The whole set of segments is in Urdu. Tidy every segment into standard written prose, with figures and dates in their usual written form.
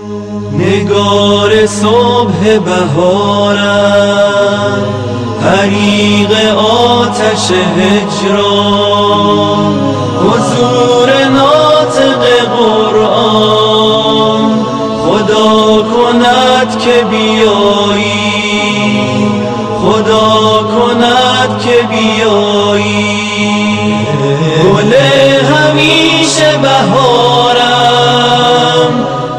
نگار صبح بهارم، حریق آتش هجران، حضور ناطق قرآن، خدا کند که بیایی، خدا کند که بیایی، گل همیشه بهارم.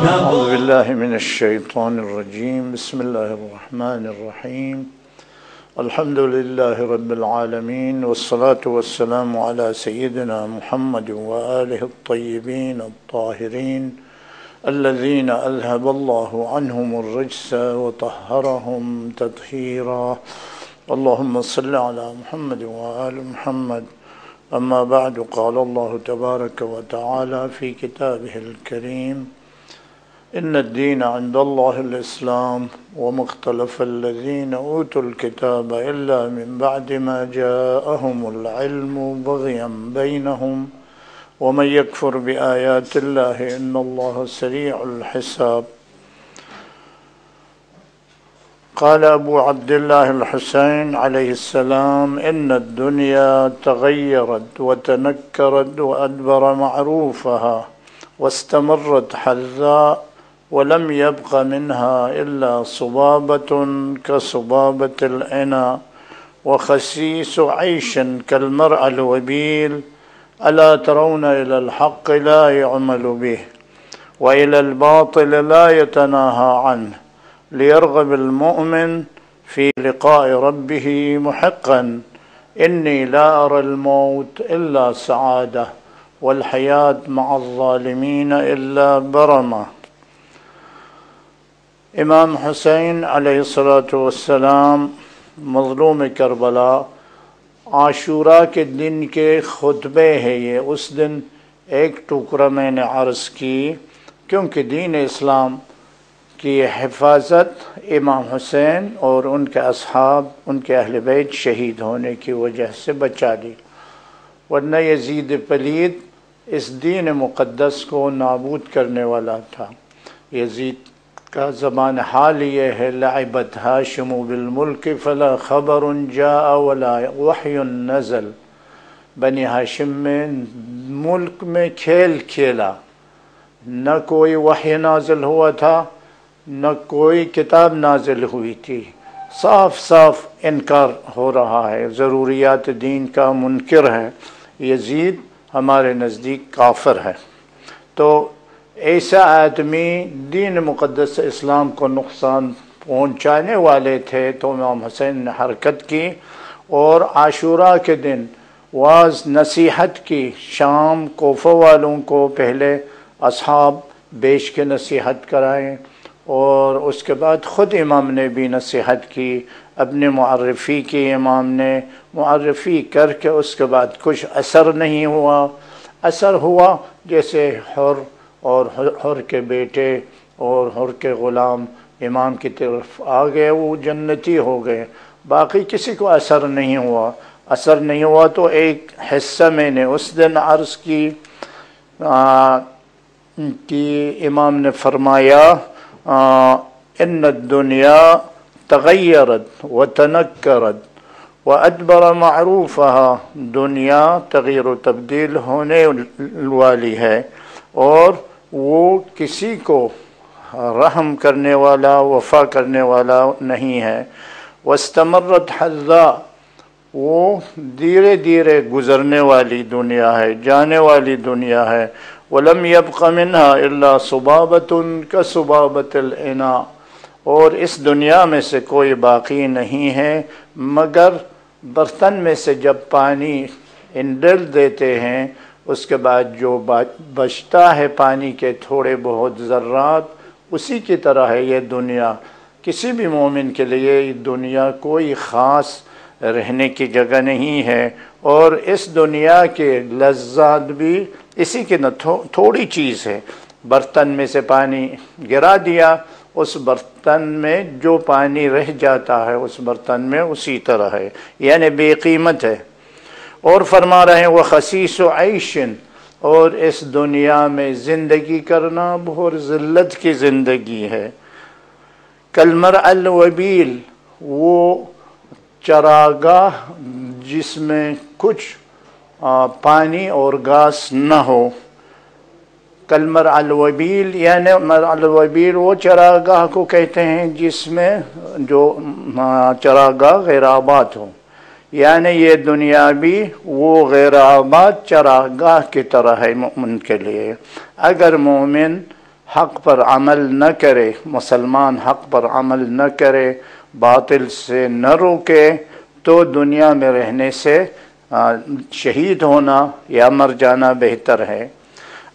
اعوذ بالله من الشیطان الرجیم. بسم الله الرحمن الرحیم. الحمد لله رب العالمين، والصلاة والسلام على سيدنا محمد وآله الطيبين الطاهرين الذين أذهب الله عنهم الرجس وطهرهم تطهيرا. اللهم صل على محمد وآل محمد. أما بعد، قال الله تبارك وتعالى في كتابه الكريم: إن الدين عند الله الإسلام وما اختلف الذين أوتوا الكتاب إلا من بعد ما جاءهم العلم بغيا بينهم ومن يكفر بآيات الله إن الله سريع الحساب. قال أبو عبد الله الحسين عليه السلام: إن الدنيا تغيرت وتنكرت وأدبر معروفها واستمرت حذاء ولم يبق منها إلا صبابة كصبابة الإناء وخسيس عيش كالمرء الوبيل. ألا ترون إلى الحق لا يعمل به وإلى الباطل لا يتناهى عنه ليرغب المؤمن في لقاء ربه محقا. إني لا أرى الموت إلا سعادة والحياة مع الظالمين إلا برمة. امام حسین علیہ الصلاۃ والسلام مظلوم کربلا عاشوراء کے دن کے خطبے ہیں یہ. اس دن ایک ٹکڑا میں نے عرض کی کیونکہ دین اسلام کی حفاظت امام حسین اور ان کے اصحاب، ان کے اہل بیت شہید ہونے کی وجہ سے بچا لی، ورنہ یزید پلید اس دین مقدس کو نابود کرنے والا تھا. یزید کا زبان حال یہ ہے: لعبت ہاشم بالملک فلا خبر جاء ولا وحی نزل. بنی ہاشم میں ملک میں کھیل کھیلا، نہ کوئی وحی نازل ہوا تھا نہ کوئی کتاب نازل ہوئی تھی. صاف صاف انکار ہو رہا ہے، ضروریات دین کا منکر ہے. یزید ہمارے نزدیک کافر ہے. تو ایسا آدمی دین مقدس اسلام کو نقصان پہنچانے والے تھے، تو امام حسین نے حرکت کی اور عاشوراء کے دن واعظ نصیحت کی. شام کوفہ والوں کو پہلے اصحاب بیچ کے نصیحت کرائیں اور اس کے بعد خود امام نے بھی نصیحت کی. اپنے معرفی کی امام نے، معرفی کر کے اس کے بعد کچھ اثر نہیں ہوا. اثر ہوا جیسے حر اور حر کے بیٹے اور حر کے غلام امام کی طرف آ گئے، وہ جنتی ہو گئے. باقی کسی کو اثر نہیں ہوا. اثر نہیں ہوا تو ایک حصہ میں نے اس دن عرض کی کہ امام نے فرمایا: ان الدنیا تغیرت وتنکرت وادبر معروفها. دنیا تغیر و تبدیل ہونے والی ہے اور وہ کسی کو رحم کرنے والا، وفا کرنے والا نہیں ہے. واستمرت حذاء. وہ دھیرے دھیرے گزرنے والی دنیا ہے، جانے والی دنیا ہے. ولم يبق منها الا صبابة كصبابة الإناء. اور اس دنیا میں سے کوئی باقی نہیں ہے مگر برتن میں سے جب پانی ڈال دیتے ہیں اس کے بعد جو بچتا ہے پانی کے تھوڑے بہت ذرات، اسی کی طرح ہے یہ دنیا. کسی بھی مومن کے لیے یہ دنیا کوئی خاص رہنے کی جگہ نہیں ہے، اور اس دنیا کے لذات بھی اسی کی تھوڑی چیز ہے. برتن میں سے پانی گرا دیا، اس برتن میں جو پانی رہ جاتا ہے اس برتن میں اسی طرح ہے، یعنی بے قیمت ہے. اور فرما رہے ہیں: وَخَسِيسُ عَيْشٍ. اور اس دنیا میں زندگی کرنا بہت ذلت کی زندگی ہے۔ کالمرء الوبیل، وہ چراگاہ جس میں کچھ پانی اور گھاس نہ ہو۔ کالمرء الوبیل یعنی مرء الوبیل وہ چراگاہ کو کہتے ہیں جس میں جو چراگاہ غیر آباد ہو، یعنی یہ دنیا بھی وہ غیر آباد چراگاہ کی طرح ہے مومن کے لیے۔ اگر مومن حق پر عمل نہ کرے، مسلمان حق پر عمل نہ کرے، باطل سے نہ روکے، تو دنیا میں رہنے سے شہید ہونا یا مر جانا بہتر ہے۔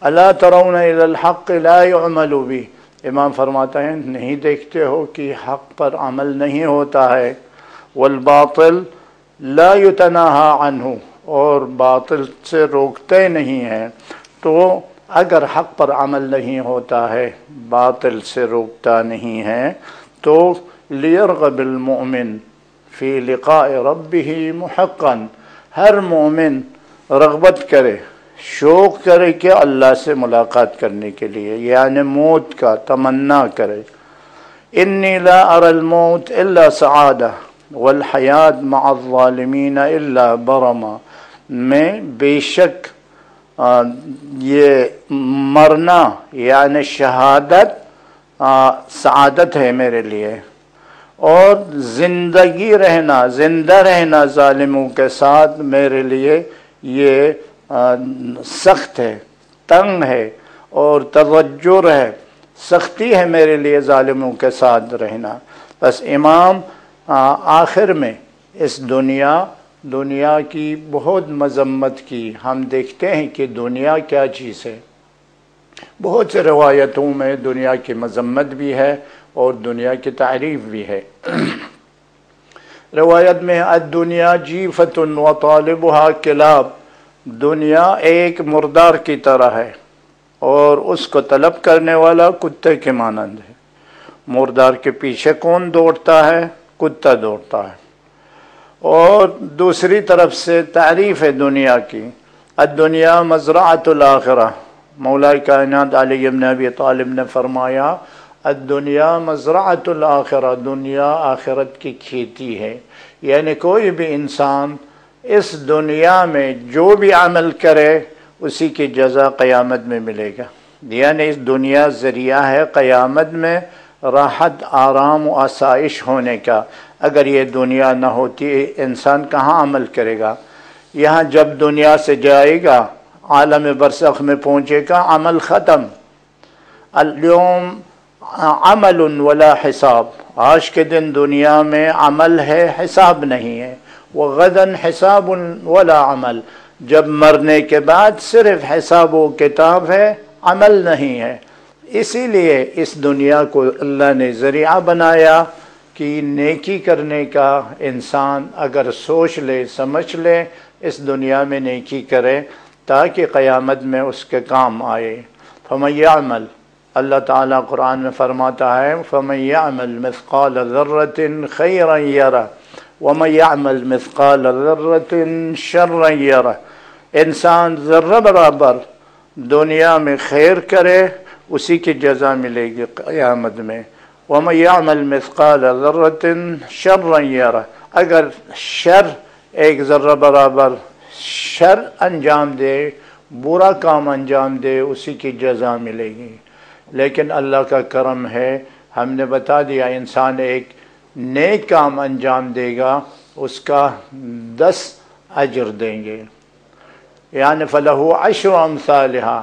الا ترون الی الحق لا يعمل به، امام فرماتے ہیں نہیں دیکھتے ہو کہ حق پر عمل نہیں ہوتا ہے۔ والباطل لا يتناہى عنہ، اور باطل سے روکتے نہیں ہیں۔ تو اگر حق پر عمل نہیں ہوتا ہے، باطل سے روکتا نہیں ہے، تو لیرغب المؤمن فی لقاء ربہ محقا، ہر مومن رغبت کرے، شوق کرے کہ اللہ سے ملاقات کرنے کے لیے، یعنی موت کا تمنا کرے۔ انی لا اری الموت الا سعادہ والحیات مع الظالمین الا برما، میں بے شک یہ مرنا یعنی شہادت سعادت ہے میرے لیے، اور زندگی رہنا، زندہ رہنا ظالموں کے ساتھ میرے لیے یہ سخت ہے، تنگ ہے، اور تضجر ہے، سختی ہے میرے لیے ظالموں کے ساتھ رہنا۔ بس امام آخر میں اس دنیا کی بہت مذمت کی۔ ہم دیکھتے ہیں کہ دنیا کیا چیز ہے، بہت سے روایتوں میں دنیا کی مذمت بھی ہے اور دنیا کی تعریف بھی ہے۔ روایت میں الدنیا جیفۃ وطالبها کلاب، دنیا ایک مردار کی طرح ہے اور اس کو طلب کرنے والا کتے کے مانند ہے۔ مردار کے پیچھے کون دوڑتا ہے؟ کتا دوڑتا ہے۔ اور دوسری طرف سے تعریف ہے دنیا کی، الدنیا مزرعۃ الآخرہ، مولا کائنات علی بن ابی طالب نے فرمایا الدنیا مزرعۃ الآخرہ، دنیا آخرت کی کھیتی ہے۔ یعنی کوئی بھی انسان اس دنیا میں جو بھی عمل کرے اسی کی جزا قیامت میں ملے گا، یعنی اس دنیا ذریعہ ہے قیامت میں راحت، آرام و آسائش ہونے کا۔ اگر یہ دنیا نہ ہوتی انسان کہاں عمل کرے گا؟ یہاں جب دنیا سے جائے گا، عالم برزخ میں پہنچے گا، عمل ختم۔ اليوم عمل ولا حساب، آج کے دن دنیا میں عمل ہے، حساب نہیں ہے۔ وغداً حساب ولا عمل، جب مرنے کے بعد صرف حساب و کتاب ہے، عمل نہیں ہے۔ اسی لیے اس دنیا کو اللہ نے ذریعہ بنایا کہ نیکی کرنے کا انسان اگر سوچ لے، سمجھ لے، اس دنیا میں نیکی کرے تاکہ قیامت میں اس کے کام آئے۔ فمن یعمل، اللہ تعالیٰ قرآن میں فرماتا ہے فمن یعمل مثقال ذرۃ خیرا یرہ ومن یعمل مثقال ذرۃ شرا یرہ، انسان ذرہ برابر دنیا میں خیر کرے اسی کی جزا ملے گی قیامت میں۔ ومن یعمل مثقال ذرۃ شرا یرہ، اگر شر ایک ذرہ برابر شر انجام دے، برا کام انجام دے، اسی کی جزا ملے گی۔ لیکن اللہ کا کرم ہے، ہم نے بتا دیا انسان ایک نیک کام انجام دے گا اس کا 10 اجر دیں گے، یعنی فلہ 10 امثالہا۔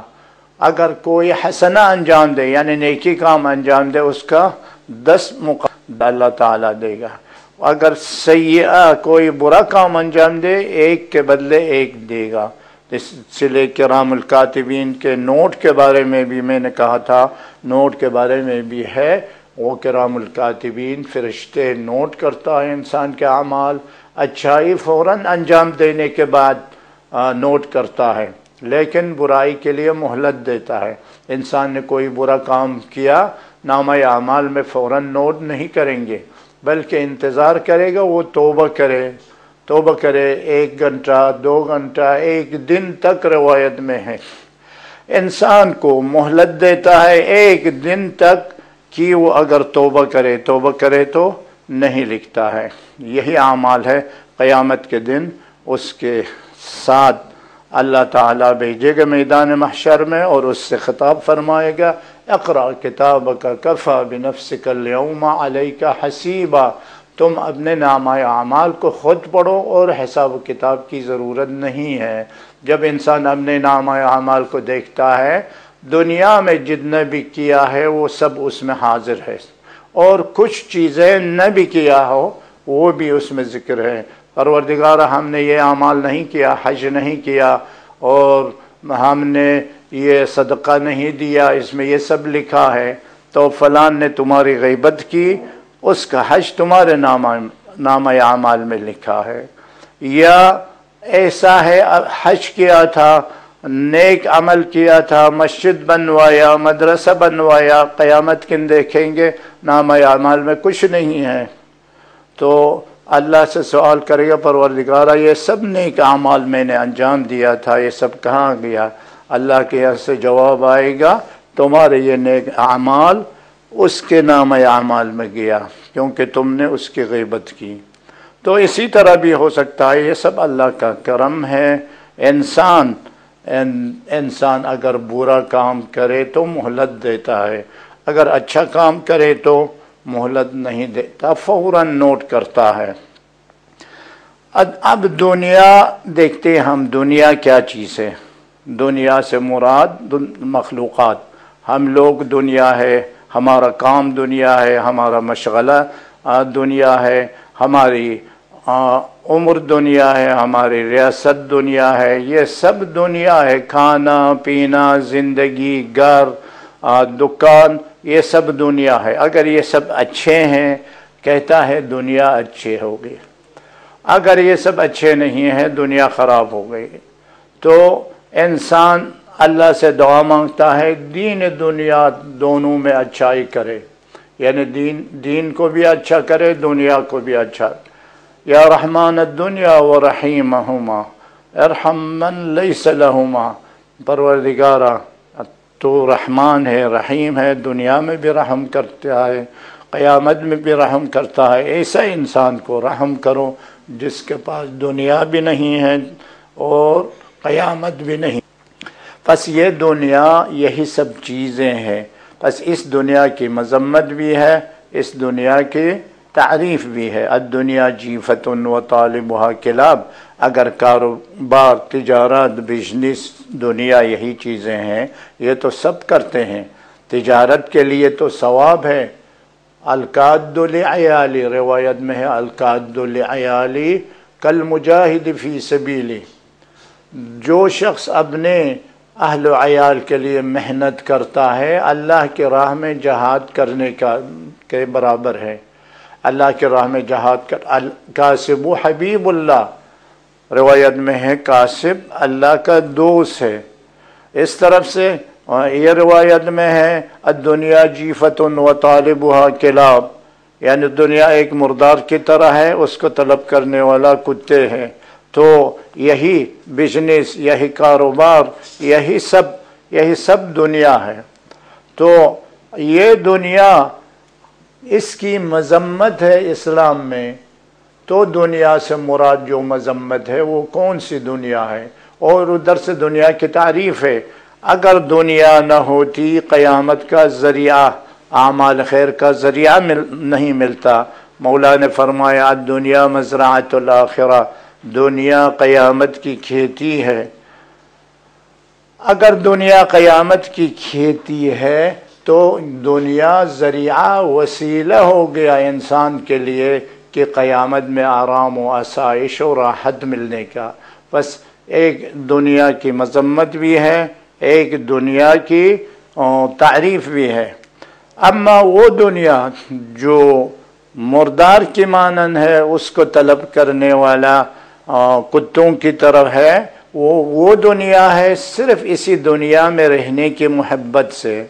اگر کوئی حسنہ انجام دے یعنی نیکی کام انجام دے، اس کا 10 مقابلہ اللہ تعالیٰ دے گا۔ اگر سیئہ کوئی برا کام انجام دے، 1 کے بدلے 1 دے گا۔ اس سے لے کرام الکاتبین کے نوٹ کے بارے میں بھی میں نے کہا تھا، نوٹ کے بارے میں بھی ہے، وہ کرام الکاتبین فرشتے نوٹ کرتا ہے انسان کے اعمال، اچھائی فوراً انجام دینے کے بعد نوٹ کرتا ہے، لیکن برائی کے لیے مہلت دیتا ہے۔ انسان نے کوئی برا کام کیا، نامہ اعمال میں فوراً نوٹ نہیں کریں گے، بلکہ انتظار کرے گا، وہ توبہ کرے 1 گھنٹہ 2 گھنٹہ 1 دن تک روایت میں ہے انسان کو مہلت دیتا ہے ایک دن تک کہ وہ اگر توبہ کرے تو نہیں لکھتا ہے۔ یہی اعمال ہے، قیامت کے دن اس کے ساتھ اللہ تعالیٰ بھیجے گا میدان محشر میں اور اس سے خطاب فرمائے گا، اقرأ کتابک کفی بنفسک اليوم علیک حسیبا، تم اپنے نامہ اعمال کو خود پڑھو اور حساب و کتاب کی ضرورت نہیں ہے۔ جب انسان اپنے نامہ اعمال کو دیکھتا ہے، دنیا میں جتنا بھی کیا ہے وہ سب اس میں حاضر ہے، اور کچھ چیزیں نہ بھی کیا ہو وہ بھی اس میں ذکر ہے۔ پروردگار ہم نے یہ اعمال نہیں کیا، حج نہیں کیا، اور ہم نے یہ صدقہ نہیں دیا، اس میں یہ سب لکھا ہے، تو فلان نے تمہاری غیبت کی، اس کا حج تمہارے نامہ اعمال میں لکھا ہے۔ یا ایسا ہے حج کیا تھا، نیک عمل کیا تھا، مسجد بنوایا، مدرسہ بنوایا، قیامت کن دیکھیں گے نامہ اعمال میں کچھ نہیں ہے، تو اللہ سے سوال کرے گا، پروردگارہ یہ سب نیک اعمال میں نے انجام دیا تھا، یہ سب کہاں گیا؟ اللہ کے یہاں سے جواب آئے گا، تمہارے یہ نیک اعمال اس کے نامہ اعمال میں گیا، کیونکہ تم نے اس کی غیبت کی۔ تو اسی طرح بھی ہو سکتا ہے، یہ سب اللہ کا کرم ہے۔ انسان اگر برا کام کرے تو مہلت دیتا ہے، اگر اچھا کام کرے تو مہلت نہیں دیتا، فوراً نوٹ کرتا ہے۔ اب دنیا دیکھتے ہیں ہم، دنیا کیا چیز ہے؟ دنیا سے مراد مخلوقات، ہم لوگ دنیا ہے، ہمارا کام دنیا ہے، ہمارا مشغلہ دنیا ہے، ہماری عمر دنیا ہے، ہماری ریاست دنیا ہے، یہ سب دنیا ہے، کھانا پینا، زندگی، گھر، دکان، یہ سب دنیا ہے۔ اگر یہ سب اچھے ہیں کہتا ہے دنیا اچھے ہوگی، اگر یہ سب اچھے نہیں ہیں دنیا خراب ہو گئی۔ تو انسان اللہ سے دعا مانگتا ہے دین دنیا دونوں میں اچھائی کرے، یعنی دین کو بھی اچھا کرے، دنیا کو بھی اچھا۔ یا رحمان الدنیا و رحیمہما ارحم من لیس لہما، پروردگارہ تو رحمان ہے، رحیم ہے، دنیا میں بھی رحم کرتا ہے، قیامت میں بھی رحم کرتا ہے، ایسا انسان کو رحم کرو جس کے پاس دنیا بھی نہیں ہے اور قیامت بھی نہیں۔ بس یہ دنیا یہی سب چیزیں ہیں، بس اس دنیا کی مذمت بھی ہے، اس دنیا کی تعریف بھی ہے۔ الدنیا جیفۃ و طالبها کلاب، اگر کاروبار، تجارت، بزنس، دنیا یہی چیزیں ہیں، یہ تو سب کرتے ہیں، تجارت کے لیے تو ثواب ہے۔ القاد لعیالی، روایت میں ہے القاد لعیالی کالمجاہد فی سبیلی، جو شخص اپنے اہل و عیال کے لیے محنت کرتا ہے اللہ کی راہ میں جہاد کرنے کے برابر ہے۔ اللہ کی راہ میں جہاد کر، کاسب حبیب اللہ، روایت میں ہے کاسب اللہ کا دوست ہے۔ اس طرف سے یہ روایت میں ہے الدنیا جیفۃ و طالبها کلاب، یعنی دنیا ایک مردار کی طرح ہے، اس کو طلب کرنے والا کتے ہیں۔ تو یہی بزنس، یہی کاروبار، یہی سب دنیا ہے۔ تو یہ دنیا، اس کی مذمت ہے اسلام میں۔ تو دنیا سے مراد جو مذمت ہے وہ کون سی دنیا ہے؟ اور ادھر سے دنیا کی تعریف ہے۔ اگر دنیا نہ ہوتی، قیامت کا ذریعہ، اعمال خیر کا ذریعہ نہیں ملتا۔ مولا نے فرمایا الدنیا مزرعۃ الآخرہ، دنیا قیامت کی کھیتی ہے۔ اگر دنیا قیامت کی کھیتی ہے تو دنیا ذریعہ، وسیلہ ہو گیا انسان کے لیے کہ قیامت میں آرام و آسائش و راحت ملنے کا۔ بس ایک دنیا کی مذمت بھی ہے، ایک دنیا کی تعریف بھی ہے۔ اما وہ دنیا جو مردار کی مانند ہے، اس کو طلب کرنے والا کتوں کی طرف ہے، وہ دنیا ہے صرف اسی دنیا میں رہنے کی محبت سے،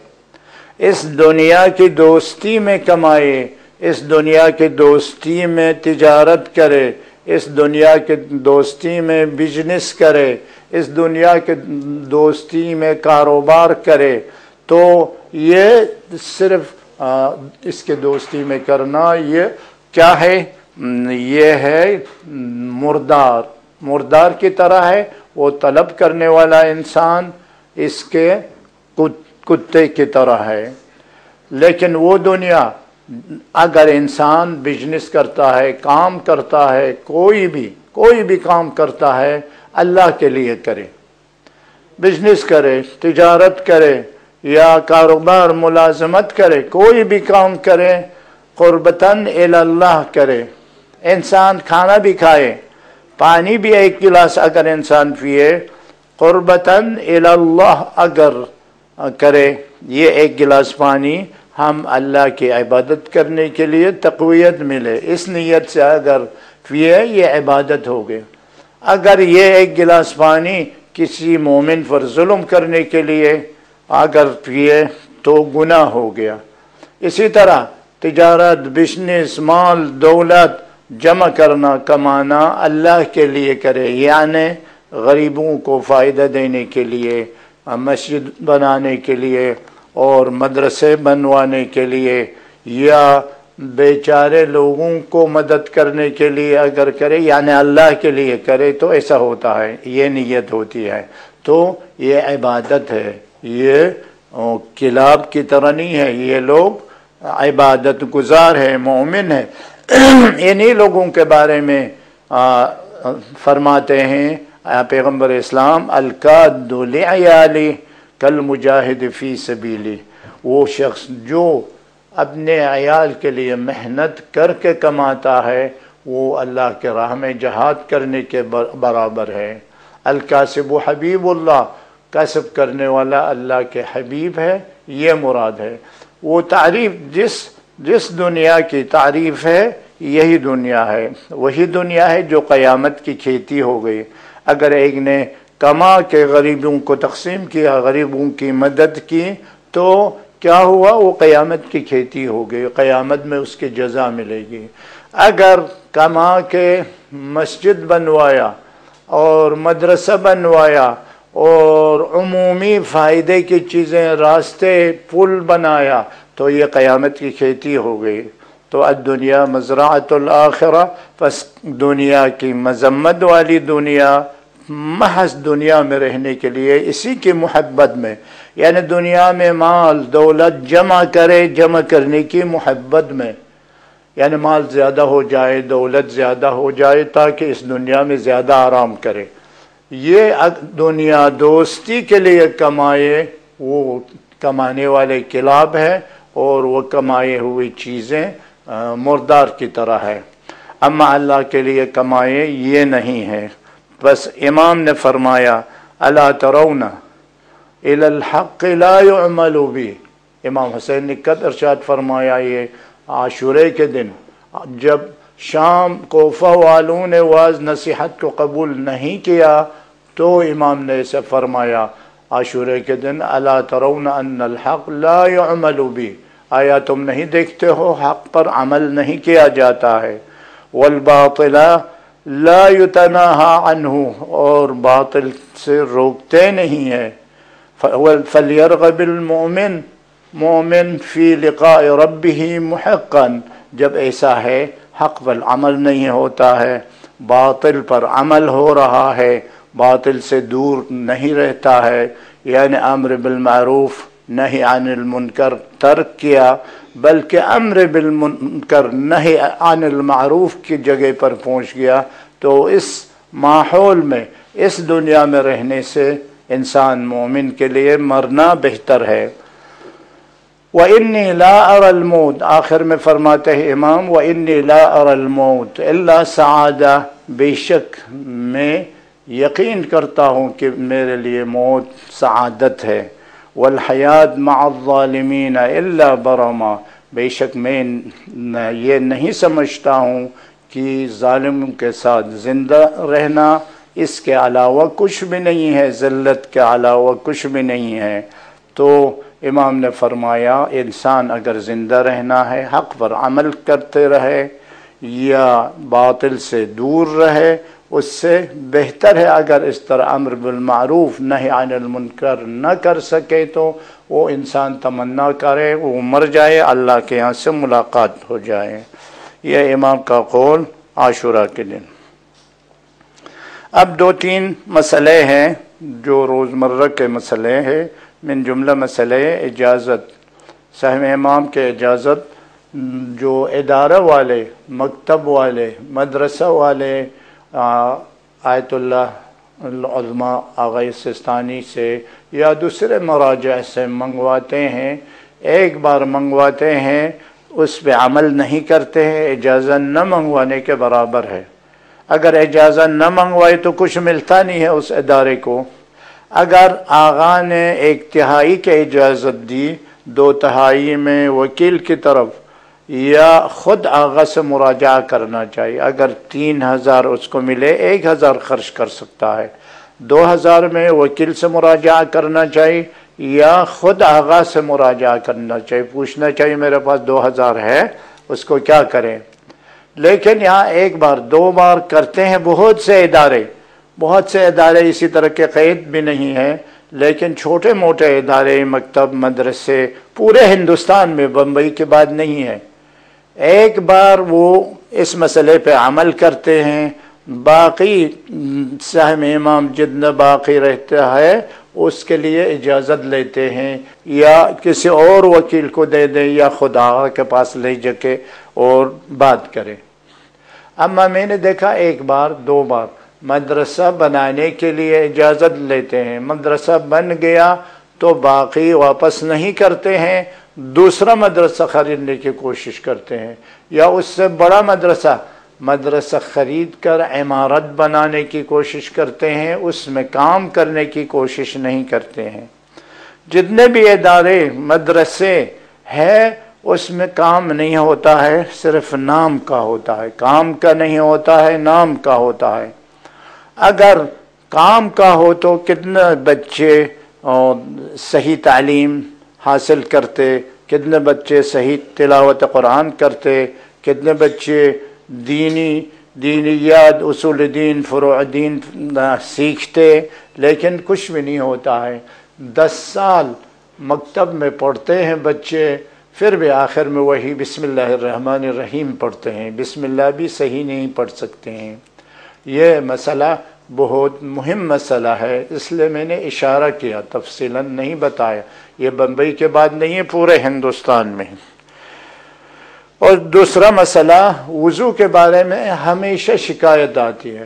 اس دنیا کی دوستی میں کمائے، اس دنیا کی دوستی میں تجارت کرے، اس دنیا کے دوستی میں بزنس کرے، اس دنیا کے دوستی میں کاروبار کرے، تو یہ صرف اس کے دوستی میں کرنا یہ کیا ہے؟ یہ ہے مردار کی طرح ہے، وہ طلب کرنے والا انسان اس کے کتے کی طرح ہے۔ لیکن وہ دنیا اگر انسان بزنس کرتا ہے، کام کرتا ہے، کوئی بھی کام کرتا ہے، اللہ کے لیے کرے، بزنس کرے، تجارت کرے یا کاروبار ملازمت کرے، کوئی بھی کام کرے، قربتاً الی اللہ کرے۔ انسان کھانا بھی کھائے، پانی بھی ایک گلاس اگر انسان پیے، قربتاً الی اللہ اگر کرے، یہ ایک گلاس پانی ہم اللہ کی عبادت کرنے کے لیے تقویت ملے، اس نیت سے اگر پیے، یہ عبادت ہو گئے۔ اگر یہ ایک گلاس پانی کسی مومن پر ظلم کرنے کے لیے اگر پیے تو گناہ ہو گیا۔ اسی طرح تجارت، بزنس، مال دولت جمع کرنا، کمانا اللہ کے لیے کرے، یعنی غریبوں کو فائدہ دینے کے لیے، مسجد بنانے کے لیے اور مدرسے بنوانے کے لیے یا بیچارے لوگوں کو مدد کرنے کے لیے اگر کرے، یعنی اللہ کے لیے کرے، تو ایسا ہوتا ہے، یہ نیت ہوتی ہے، تو یہ عبادت ہے۔ یہ کلاب کی طرح نہیں ہے، یہ لوگ عبادت گزار ہے، مومن ہے۔ انہی لوگوں کے بارے میں فرماتے ہیں پیغمبر اسلام، الکاد لعیالی کالمجاہد فی سبیلی، وہ شخص جو اپنے عیال کے لیے محنت کر کے کماتا ہے، وہ اللہ کے راہ میں جہاد کرنے کے برابر ہے۔ الکاسب حبیب اللہ، کسب کرنے والا اللہ کے حبیب ہے، یہ مراد ہے۔ وہ تعریف جس دنیا کی تعریف ہے، یہی دنیا ہے، وہی دنیا ہے جو قیامت کی کھیتی ہو گئی۔ اگر ایک نے کما کے غریبوں کو تقسیم کیا، غریبوں کی مدد کی، تو کیا ہوا؟ وہ قیامت کی کھیتی ہو گئی، قیامت میں اس کی جزا ملے گی۔ اگر کما کے مسجد بنوایا اور مدرسہ بنوایا اور عمومی فائدے کی چیزیں، راستے، پل بنایا، تو یہ قیامت کی کھیتی ہو گئی۔ تو الدنیا مزرعۃ الآخرہ، پس دنیا کی مذمت والی دنیا، محض دنیا میں رہنے کے لیے، اسی کی محبت میں، یعنی دنیا میں مال دولت جمع کرنے کی محبت میں، یعنی مال زیادہ ہو جائے، دولت زیادہ ہو جائے تاکہ اس دنیا میں زیادہ آرام کرے۔ یہ دنیا دوستی کے لیے کمائے، وہ کمانے والے کلاب ہے، اور وہ کمائے ہوئی چیزیں مردار کی طرح ہے۔ اما اللہ کے لیے کمائے، یہ نہیں ہے۔ بس امام نے فرمایا، الا ترون الی الحق لا يعمل به، امام حسین نے کب ارشاد فرمایا؟ یہ عاشورے کے دن جب شام کوفہ والوں نے واعظ نصیحت کو قبول نہیں کیا، تو امام نے اسے فرمایا عاشورے کے دن، الا ترون ان الحق لا يعمل به، آیا تم نہیں دیکھتے ہو حق پر عمل نہیں کیا جاتا ہے، والباطل لا يتناہى عنہ، اور باطل سے روکتے نہیں ہے، فلیرغب المؤمن، مومن فی لقاء ربہ محقا، جب ایسا ہے حق پر عمل نہیں ہوتا ہے، باطل پر عمل ہو رہا ہے، باطل سے دور نہیں رہتا ہے، یعنی امر بالمعروف نہی عن المنکر ترک کیا، بلکہ امر بالمنکر نہی عن المعروف کی جگہ پر پہنچ گیا، تو اس ماحول میں، اس دنیا میں رہنے سے انسان مومن کے لیے مرنا بہتر ہے۔ وَإِنِّي لَا أَرَى الْمَوْتَ، آخر میں فرماتے ہیں امام، وَإِنِّي لَا أَرَى الْمَوْتَ إِلَّا سَعَادَةً، بے شک میں یقین کرتا ہوں کہ میرے لیے موت سعادت ہے، والحیات مع الظالمین الا برما، بے شک میں یہ نہیں سمجھتا ہوں کہ ظالموں کے ساتھ زندہ رہنا اس کے علاوہ کچھ بھی نہیں ہے، ذلت کے علاوہ کچھ بھی نہیں ہے۔ تو امام نے فرمایا انسان اگر زندہ رہنا ہے، حق پر عمل کرتے رہے، یا باطل سے دور رہے، اس سے بہتر ہے اگر اس طرح امر بالمعروف نہی عن المنکر نہ کر سکے تو وہ انسان تمنا کرے وہ مر جائے، اللہ کے یہاں سے ملاقات ہو جائے۔ یہ امام کا قول عاشورہ کے دن۔ اب 2-3 مسئلے ہیں جو روزمرہ کے مسئلے ہیں، من جملہ مسئلے اجازت، سہم امام کے اجازت جو ادارہ والے، مکتب والے، مدرسہ والے آیت اللہ العظمی آغا سستانی سے یا دوسرے مراجع سے منگواتے ہیں، ایک بار منگواتے ہیں اس پہ عمل نہیں کرتے ہیں، اجازت نہ منگوانے کے برابر ہے۔ اگر اجازت نہ منگوائی تو کچھ ملتا نہیں ہے اس ادارے کو۔ اگر آغا نے 1/3 کی اجازت دی، 2/3 میں وکیل کی طرف یا خود آغا سے مراجعہ کرنا چاہیے۔ اگر 3000 اس کو ملے 1000 خرچ کر سکتا ہے، 2000 میں وکیل سے مراجعہ کرنا چاہیے یا خود آغا سے مراجعہ کرنا چاہیے، پوچھنا چاہیے میرے پاس 2000 ہے اس کو کیا کریں۔ لیکن یہاں 1 بار 2 بار کرتے ہیں بہت سے ادارے اسی طرح کے قید بھی نہیں ہے، لیکن چھوٹے موٹے ادارے، مکتب، مدرسے پورے ہندوستان میں، بمبئی کے بعد نہیں ہے، 1 بار وہ اس مسئلے پہ عمل کرتے ہیں، باقی سہم امام جتنا باقی رہتا ہے اس کے لیے اجازت لیتے ہیں یا کسی اور وکیل کو دے دیں یا خود آغا کے پاس لے جا کے اور بات کریں۔ اما میں نے دیکھا 1 بار 2 بار مدرسہ بنانے کے لیے اجازت لیتے ہیں، مدرسہ بن گیا تو باقی واپس نہیں کرتے ہیں، دوسرا مدرسہ خریدنے کی کوشش کرتے ہیں یا اس سے بڑا مدرسہ خرید کر عمارت بنانے کی کوشش کرتے ہیں، اس میں کام کرنے کی کوشش نہیں کرتے ہیں۔ جتنے بھی ادارے مدرسے ہیں اس میں کام نہیں ہوتا ہے، صرف نام کا ہوتا ہے، کام کا نہیں ہوتا ہے، نام کا ہوتا ہے۔ اگر کام کا ہو تو کتنے بچے صحیح تعلیم حاصل کرتے، کتنے بچے صحیح تلاوت قرآن کرتے، کتنے بچے دینیات، اصول دین، فروع دین سیکھتے، لیکن کچھ بھی نہیں ہوتا ہے۔ 10 سال مکتب میں پڑھتے ہیں بچے، پھر بھی آخر میں وہی بسم اللہ الرحمن الرحیم پڑھتے ہیں، بسم اللہ بھی صحیح نہیں پڑھ سکتے ہیں۔ یہ مسئلہ بہت مہم مسئلہ ہے، اس لیے میں نے اشارہ کیا، تفصیلاً نہیں بتایا۔ یہ بمبئی کے بعد نہیں ہے، پورے ہندوستان میں۔ اور دوسرا مسئلہ وضو کے بارے میں ہمیشہ شکایت آتی ہے،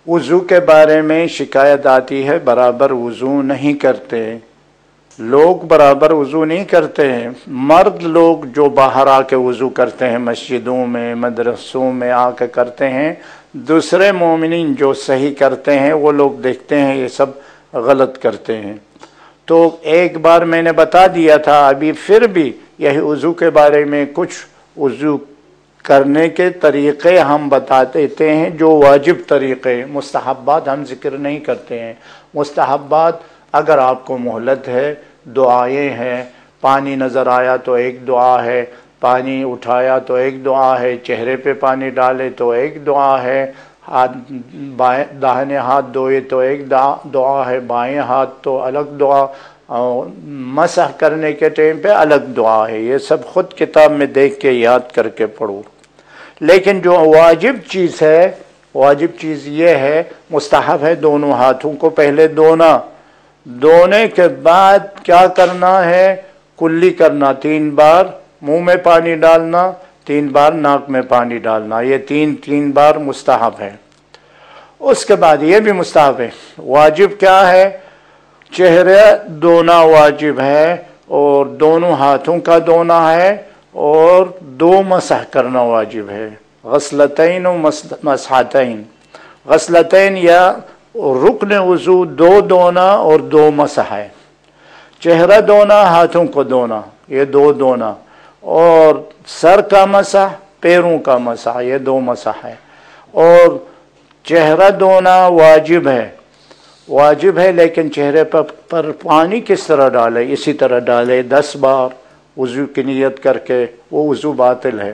وضو کے بارے میں شکایت آتی ہے، برابر وضو نہیں کرتے لوگ، برابر وضو نہیں کرتے ہیں۔ مرد لوگ جو باہر آ کے وضو کرتے ہیں، مسجدوں میں مدرسوں میں آ کے کرتے ہیں، دوسرے مومنین جو صحیح کرتے ہیں وہ لوگ دیکھتے ہیں یہ سب غلط کرتے ہیں۔ تو 1 بار میں نے بتا دیا تھا، ابھی پھر بھی یہی وضو کے بارے میں کچھ وضو کرنے کے طریقے ہم بتا دیتے ہیں، جو واجب طریقے، مستحبات ہم ذکر نہیں کرتے ہیں۔ مستحبات اگر آپ کو مہلت ہے، دعائیں ہیں، پانی نظر آیا تو ایک دعا ہے، پانی اٹھایا تو ایک دعا ہے، چہرے پہ پانی ڈالے تو ایک دعا ہے، داہنے ہاتھ دھوئے تو ایک دعا ہے، بائیں ہاتھ تو الگ دعا، مسح کرنے کے ٹائم پہ الگ دعا ہے۔ یہ سب خود کتاب میں دیکھ کے یاد کر کے پڑھو۔ لیکن جو واجب چیز ہے، واجب چیز یہ ہے، مستحب ہے دونوں ہاتھوں کو پہلے دھونے کے بعد کیا کرنا ہے، کلی کرنا، 3 بار منہ میں پانی ڈالنا، 3 بار ناک میں پانی ڈالنا، یہ 3 بار مستحب ہے۔ اس کے بعد یہ بھی مستحب ہے۔ واجب کیا ہے، چہرے دھونا واجب ہے اور دونوں ہاتھوں کا دھونا ہے اور 2 مسح کرنا واجب ہے، غسلتین و مسحتین۔ غسلتین یا رکن وضو 2 دھونا اور 2 مسح ہے، چہرہ دھونا، ہاتھوں کو دھونا، یہ 2 دھونا، اور سر کا مسح، پیروں کا مسح، یہ 2 مسح ہے۔ اور چہرہ دھونا واجب ہے، لیکن چہرے پر پانی کس طرح ڈالے، اسی طرح ڈالے 10 بار وضو کی نیت کر کے، وہ وضو باطل ہے،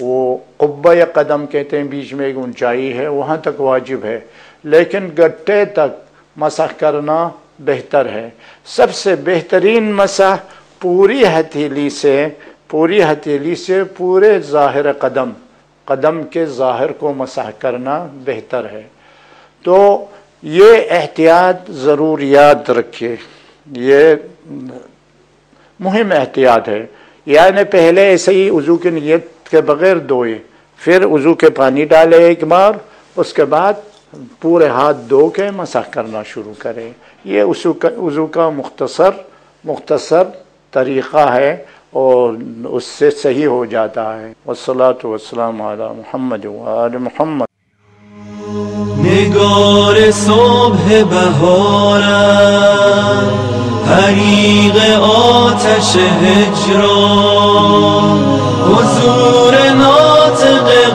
وہ قبہ یا قدم کہتے ہیں، بیچ میں ایک اونچائی ہے، وہاں تک واجب ہے، لیکن گٹے تک مسح کرنا بہتر ہے۔ سب سے بہترین مسح پوری ہتھیلی سے پورے ظاہر قدم کے ظاہر کو مسح کرنا بہتر ہے۔ تو یہ احتیاط ضرور یاد رکھیے، یہ مہم احتیاط ہے۔ یعنی پہلے ایسے ہی وضو کی نیت کے بغیر دھوئے، پھر وضو کے پانی ڈالے ایک بار، اس کے بعد پورے ہاتھ دھو کے مسح کرنا شروع کرے۔ یہ وضو کا مختصر طریقہ ہے اور اس سے صحیح ہو جاتا ہے۔ والصلاة والسلام علی محمد وآل محمد۔ نگار صبح بهارم، حریق آتش هجران، حضور ناطق